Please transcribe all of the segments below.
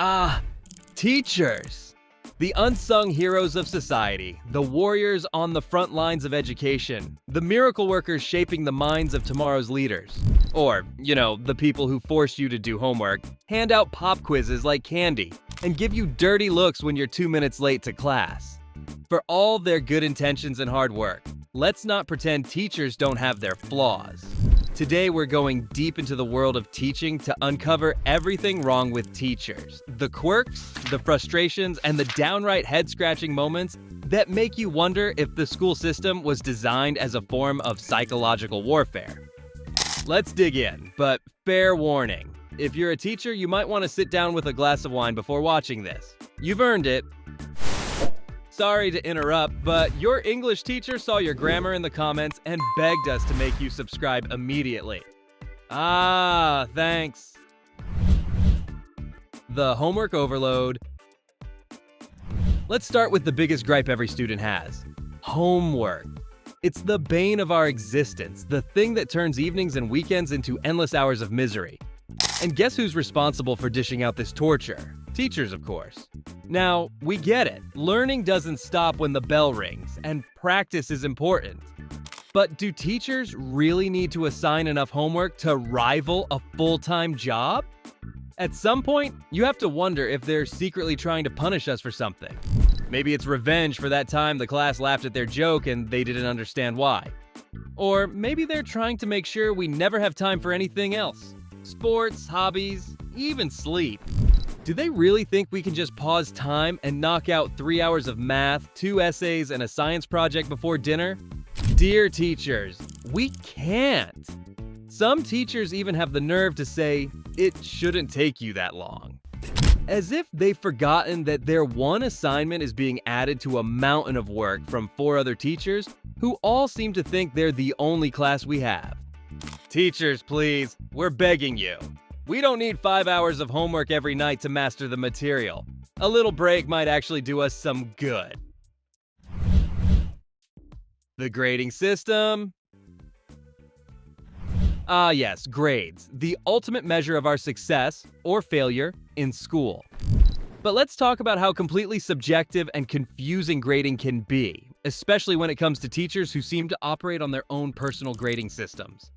Ah, teachers! The unsung heroes of society, the warriors on the front lines of education, the miracle workers shaping the minds of tomorrow's leaders. Or, the people who force you to do homework, hand out pop quizzes like candy, and give you dirty looks when you're 2 minutes late to class. For all their good intentions and hard work, let's not pretend teachers don't have their flaws. Today we're going deep into the world of teaching to uncover everything wrong with teachers. The quirks, the frustrations, and the downright head-scratching moments that make you wonder if the school system was designed as a form of psychological warfare. Let's dig in, but fair warning. If you're a teacher, you might want to sit down with a glass of wine before watching this. You've earned it. Sorry to interrupt, but your English teacher saw your grammar in the comments and begged us to make you subscribe immediately. Ah, thanks. The homework overload. Let's start with the biggest gripe every student has. Homework. It's the bane of our existence, the thing that turns evenings and weekends into endless hours of misery. And guess who's responsible for dishing out this torture? Teachers, of course. Now, we get it. Learning doesn't stop when the bell rings, and practice is important. But do teachers really need to assign enough homework to rival a full-time job? At some point, you have to wonder if they're secretly trying to punish us for something. Maybe it's revenge for that time the class laughed at their joke and they didn't understand why. Or maybe they're trying to make sure we never have time for anything else. Sports, hobbies, even sleep. Do they really think we can just pause time and knock out 3 hours of math, 2 essays, and a science project before dinner? Dear teachers, we can't. Some teachers even have the nerve to say, it shouldn't take you that long. As if they've forgotten that their one assignment is being added to a mountain of work from 4 other teachers who all seem to think they're the only class we have. Teachers, please, we're begging you. We don't need 5 hours of homework every night to master the material. A little break might actually do us some good. The grading system. Ah yes, grades, the ultimate measure of our success or failure in school. But let's talk about how completely subjective and confusing grading can be, especially when it comes to teachers who seem to operate on their own personal grading systems.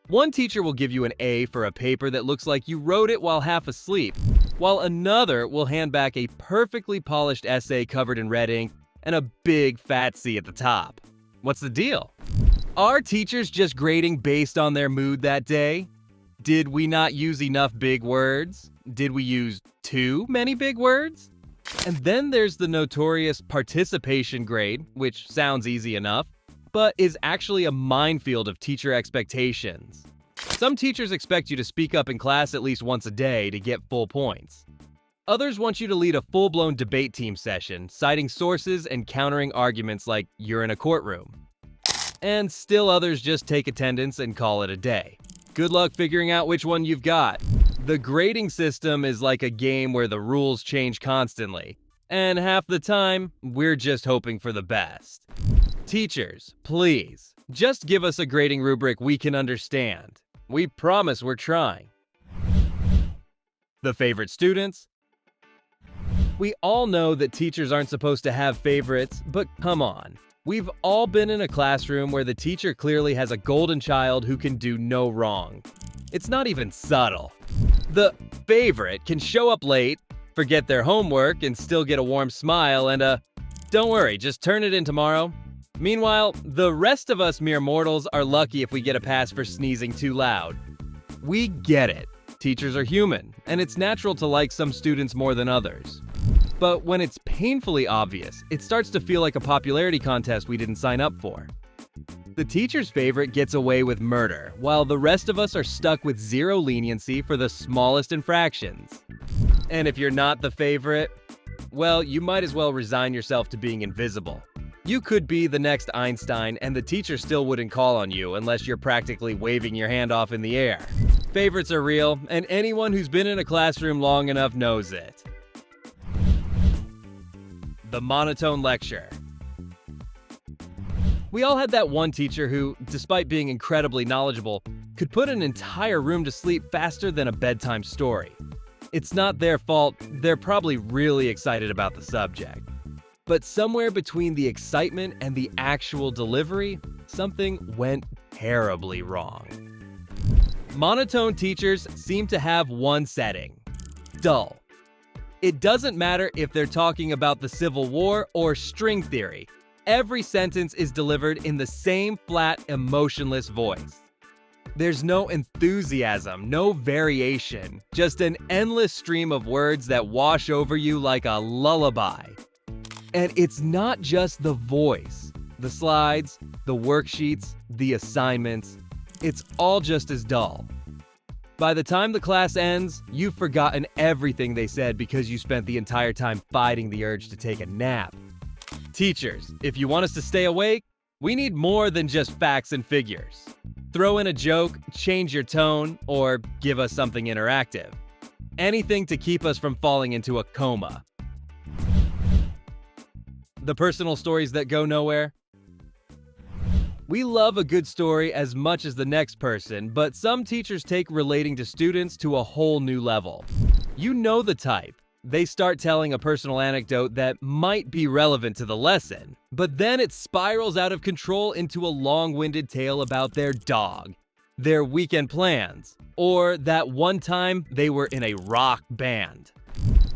One teacher will give you an A for a paper that looks like you wrote it while half asleep, while another will hand back a perfectly polished essay covered in red ink and a big fat C at the top. What's the deal? Are teachers just grading based on their mood that day? Did we not use enough big words? Did we use too many big words? And then there's the notorious participation grade, which sounds easy enough, but is actually a minefield of teacher expectations. Some teachers expect you to speak up in class at least once a day to get full points. Others want you to lead a full-blown debate team session, citing sources and countering arguments like you're in a courtroom. And still others just take attendance and call it a day. Good luck figuring out which one you've got. The grading system is like a game where the rules change constantly, and half the time, we're just hoping for the best. Teachers, please, just give us a grading rubric we can understand. We promise we're trying. The favorite students? We all know that teachers aren't supposed to have favorites, but come on. We've all been in a classroom where the teacher clearly has a golden child who can do no wrong. It's not even subtle. The favorite can show up late, forget their homework, and still get a warm smile and don't worry, just turn it in tomorrow. Meanwhile, the rest of us mere mortals are lucky if we get a pass for sneezing too loud. We get it. Teachers are human, and it's natural to like some students more than others. But when it's painfully obvious, it starts to feel like a popularity contest we didn't sign up for. The teacher's favorite gets away with murder, while the rest of us are stuck with zero leniency for the smallest infractions. And if you're not the favorite, well, you might as well resign yourself to being invisible. You could be the next Einstein, and the teacher still wouldn't call on you unless you're practically waving your hand off in the air. Favorites are real, and anyone who's been in a classroom long enough knows it. The monotone lecture. We all had that one teacher who, despite being incredibly knowledgeable, could put an entire room to sleep faster than a bedtime story. It's not their fault, they're probably really excited about the subject. But somewhere between the excitement and the actual delivery, something went terribly wrong. Monotone teachers seem to have one setting: dull. It doesn't matter if they're talking about the Civil War or string theory. Every sentence is delivered in the same flat, emotionless voice. There's no enthusiasm, no variation, just an endless stream of words that wash over you like a lullaby. And it's not just the voice. The slides, the worksheets, the assignments, it's all just as dull. By the time the class ends, you've forgotten everything they said because you spent the entire time fighting the urge to take a nap. Teachers, if you want us to stay awake, we need more than just facts and figures. Throw in a joke, change your tone, or give us something interactive. Anything to keep us from falling into a coma. The personal stories that go nowhere? We love a good story as much as the next person, but some teachers take relating to students to a whole new level. You know the type. They start telling a personal anecdote that might be relevant to the lesson, but then it spirals out of control into a long-winded tale about their dog, their weekend plans, or that one time they were in a rock band.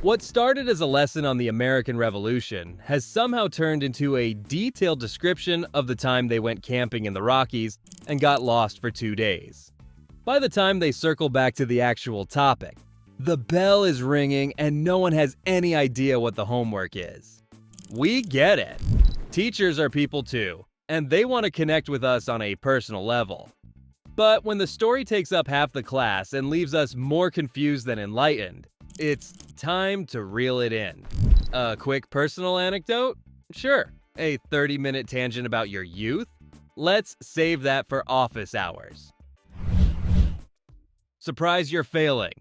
What started as a lesson on the American Revolution has somehow turned into a detailed description of the time they went camping in the Rockies and got lost for 2 days. By the time they circle back to the actual topic, the bell is ringing and no one has any idea what the homework is. We get it. Teachers are people too, and they want to connect with us on a personal level. But when the story takes up half the class and leaves us more confused than enlightened, it's time to reel it in. A quick personal anecdote? Sure. A 30-minute tangent about your youth? Let's save that for office hours. Surprise you're failing.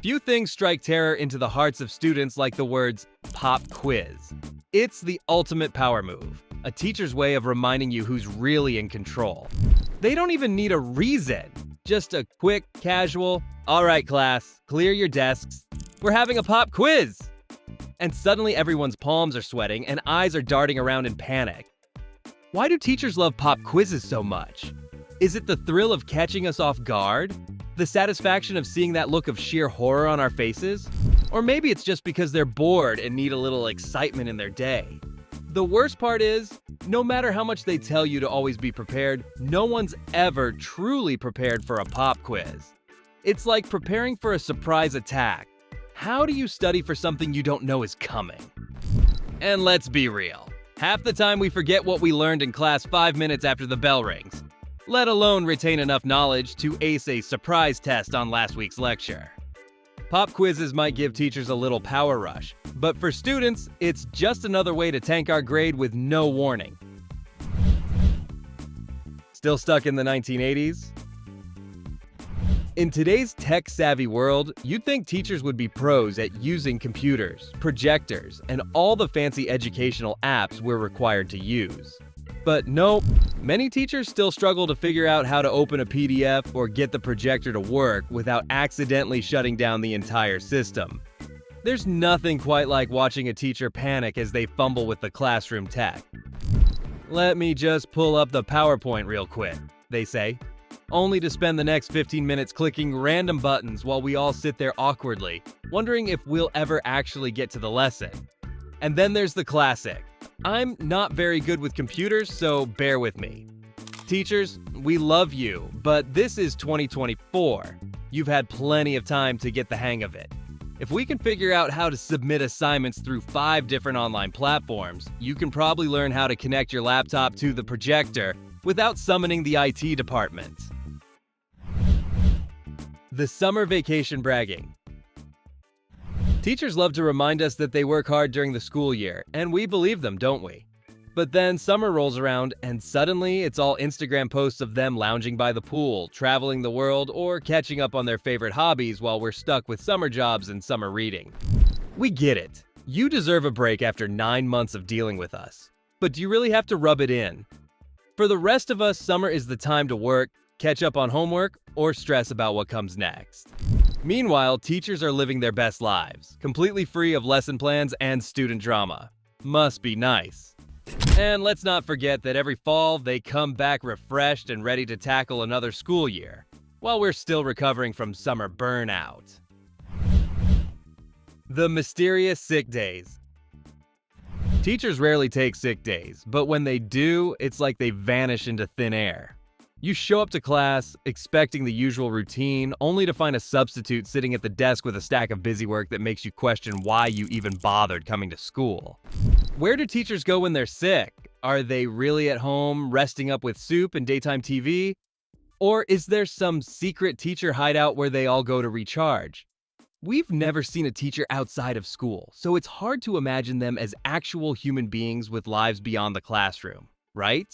Few things strike terror into the hearts of students like the words pop quiz. It's the ultimate power move, a teacher's way of reminding you who's really in control. They don't even need a reason, just a quick, casual, "All right, class, clear your desks. We're having a pop quiz." And suddenly everyone's palms are sweating and eyes are darting around in panic. Why do teachers love pop quizzes so much? Is it the thrill of catching us off guard? The satisfaction of seeing that look of sheer horror on our faces? Or maybe it's just because they're bored and need a little excitement in their day. The worst part is, no matter how much they tell you to always be prepared, no one's ever truly prepared for a pop quiz. It's like preparing for a surprise attack. How do you study for something you don't know is coming? And let's be real. Half the time we forget what we learned in class 5 minutes after the bell rings, let alone retain enough knowledge to ace a surprise test on last week's lecture. Pop quizzes might give teachers a little power rush, but for students, it's just another way to tank our grade with no warning. Still stuck in the 1980s? In today's tech-savvy world, you'd think teachers would be pros at using computers, projectors, and all the fancy educational apps we're required to use. But nope, many teachers still struggle to figure out how to open a PDF or get the projector to work without accidentally shutting down the entire system. There's nothing quite like watching a teacher panic as they fumble with the classroom tech. "Let me just pull up the PowerPoint real quick," they say, only to spend the next 15 minutes clicking random buttons while we all sit there awkwardly, wondering if we'll ever actually get to the lesson. And then there's the classic: "I'm not very good with computers, so bear with me." Teachers, we love you, but this is 2024. You've had plenty of time to get the hang of it. If we can figure out how to submit assignments through 5 different online platforms, you can probably learn how to connect your laptop to the projector without summoning the IT department. The summer vacation bragging. Teachers love to remind us that they work hard during the school year, and we believe them, don't we? But then summer rolls around, and suddenly it's all Instagram posts of them lounging by the pool, traveling the world, or catching up on their favorite hobbies while we're stuck with summer jobs and summer reading. We get it. You deserve a break after 9 months of dealing with us. But do you really have to rub it in? For the rest of us, summer is the time to work, catch up on homework, or stress about what comes next. Meanwhile, teachers are living their best lives, completely free of lesson plans and student drama. Must be nice. And let's not forget that every fall, they come back refreshed and ready to tackle another school year, while we're still recovering from summer burnout. The mysterious sick days. Teachers rarely take sick days, but when they do, it's like they vanish into thin air. You show up to class, expecting the usual routine, only to find a substitute sitting at the desk with a stack of busy work that makes you question why you even bothered coming to school. Where do teachers go when they're sick? Are they really at home, resting up with soup and daytime TV? Or is there some secret teacher hideout where they all go to recharge? We've never seen a teacher outside of school, so it's hard to imagine them as actual human beings with lives beyond the classroom, right?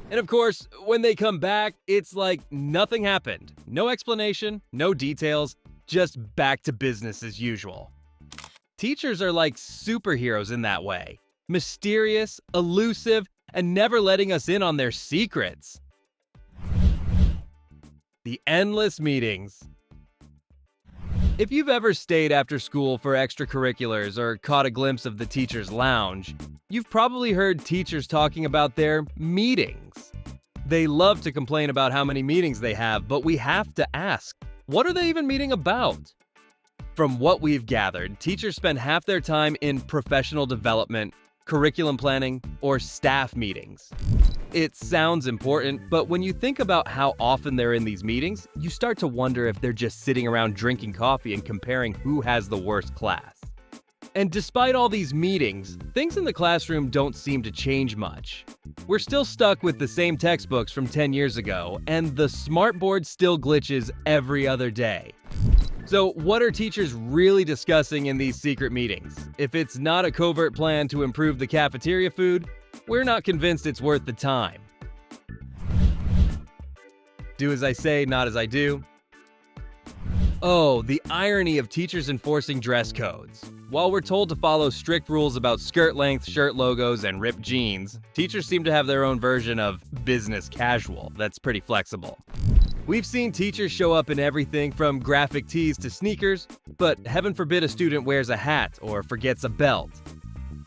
And of course, when they come back, it's like nothing happened. No explanation, no details, just back to business as usual. Teachers are like superheroes in that way. Mysterious, elusive, and never letting us in on their secrets. The endless meetings. If you've ever stayed after school for extracurriculars or caught a glimpse of the teacher's lounge, you've probably heard teachers talking about their meetings. They love to complain about how many meetings they have, but we have to ask, what are they even meeting about? From what we've gathered, teachers spend half their time in professional development, curriculum planning, or staff meetings. It sounds important, but when you think about how often they're in these meetings, you start to wonder if they're just sitting around drinking coffee and comparing who has the worst class. And despite all these meetings, things in the classroom don't seem to change much. We're still stuck with the same textbooks from 10 years ago, and the smartboard still glitches every other day. So what are teachers really discussing in these secret meetings? If it's not a covert plan to improve the cafeteria food, we're not convinced it's worth the time. Do as I say, not as I do. Oh, the irony of teachers enforcing dress codes. While we're told to follow strict rules about skirt length, shirt logos, and ripped jeans, teachers seem to have their own version of business casual that's pretty flexible. We've seen teachers show up in everything from graphic tees to sneakers, but heaven forbid a student wears a hat or forgets a belt.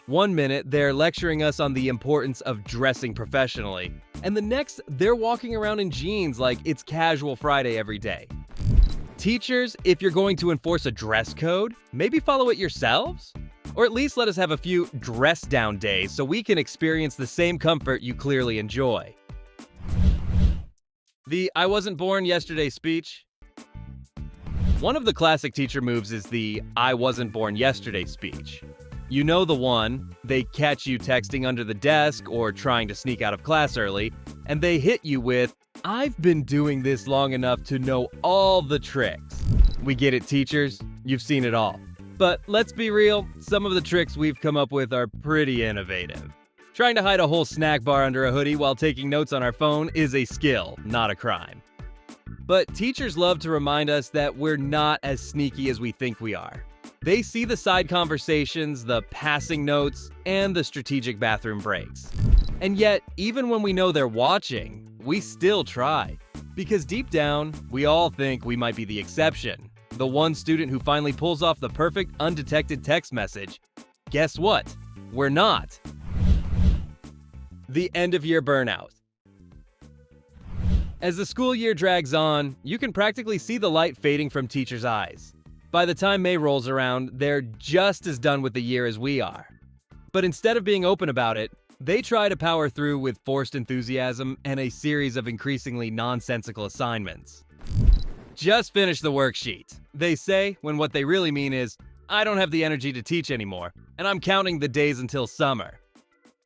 One minute, they're lecturing us on the importance of dressing professionally, and the next, they're walking around in jeans like it's casual Friday every day. Teachers, if you're going to enforce a dress code, maybe follow it yourselves? Or at least let us have a few dress-down days so we can experience the same comfort you clearly enjoy. The "I wasn't born yesterday" speech. One of the classic teacher moves is the "I wasn't born yesterday" speech. You know the one. They catch you texting under the desk or trying to sneak out of class early, and they hit you with, "I've been doing this long enough to know all the tricks." We get it, teachers. You've seen it all. But let's be real, some of the tricks we've come up with are pretty innovative. Trying to hide a whole snack bar under a hoodie while taking notes on our phone is a skill, not a crime. But teachers love to remind us that we're not as sneaky as we think we are. They see the side conversations, the passing notes, and the strategic bathroom breaks. And yet, even when we know they're watching, we still try. Because deep down, we all think we might be the exception. The one student who finally pulls off the perfect undetected text message. Guess what? We're not. The end-of-year burnout. As the school year drags on, you can practically see the light fading from teachers' eyes. By the time May rolls around, they're just as done with the year as we are. But instead of being open about it, they try to power through with forced enthusiasm and a series of increasingly nonsensical assignments. Just finish the worksheet, they say, when what they really mean is, I don't have the energy to teach anymore, and I'm counting the days until summer.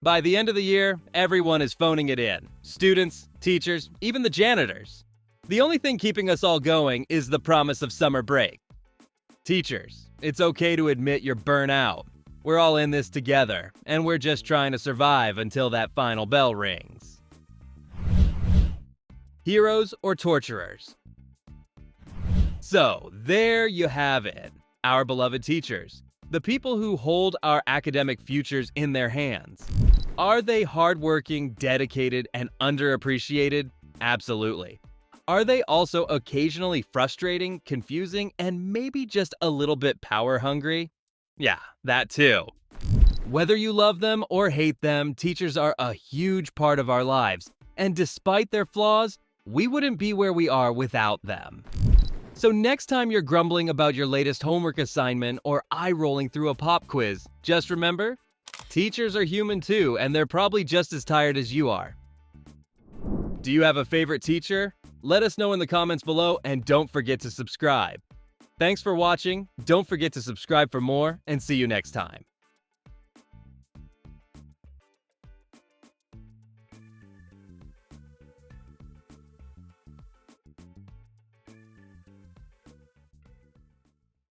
By the end of the year, everyone is phoning it in. Students, teachers, even the janitors. The only thing keeping us all going is the promise of summer break. Teachers, it's okay to admit you're burnt out. We're all in this together, and we're just trying to survive until that final bell rings. Heroes or torturers? So, there you have it. Our beloved teachers. The people who hold our academic futures in their hands. Are they hardworking, dedicated, and underappreciated? Absolutely. Are they also occasionally frustrating, confusing, and maybe just a little bit power hungry? Yeah, that too. Whether you love them or hate them, teachers are a huge part of our lives. And despite their flaws, we wouldn't be where we are without them. So next time you're grumbling about your latest homework assignment or eye-rolling through a pop quiz, just remember, teachers are human too, and they're probably just as tired as you are. Do you have a favorite teacher? Let us know in the comments below, and don't forget to subscribe. Thanks for watching, don't forget to subscribe for more, and see you next time.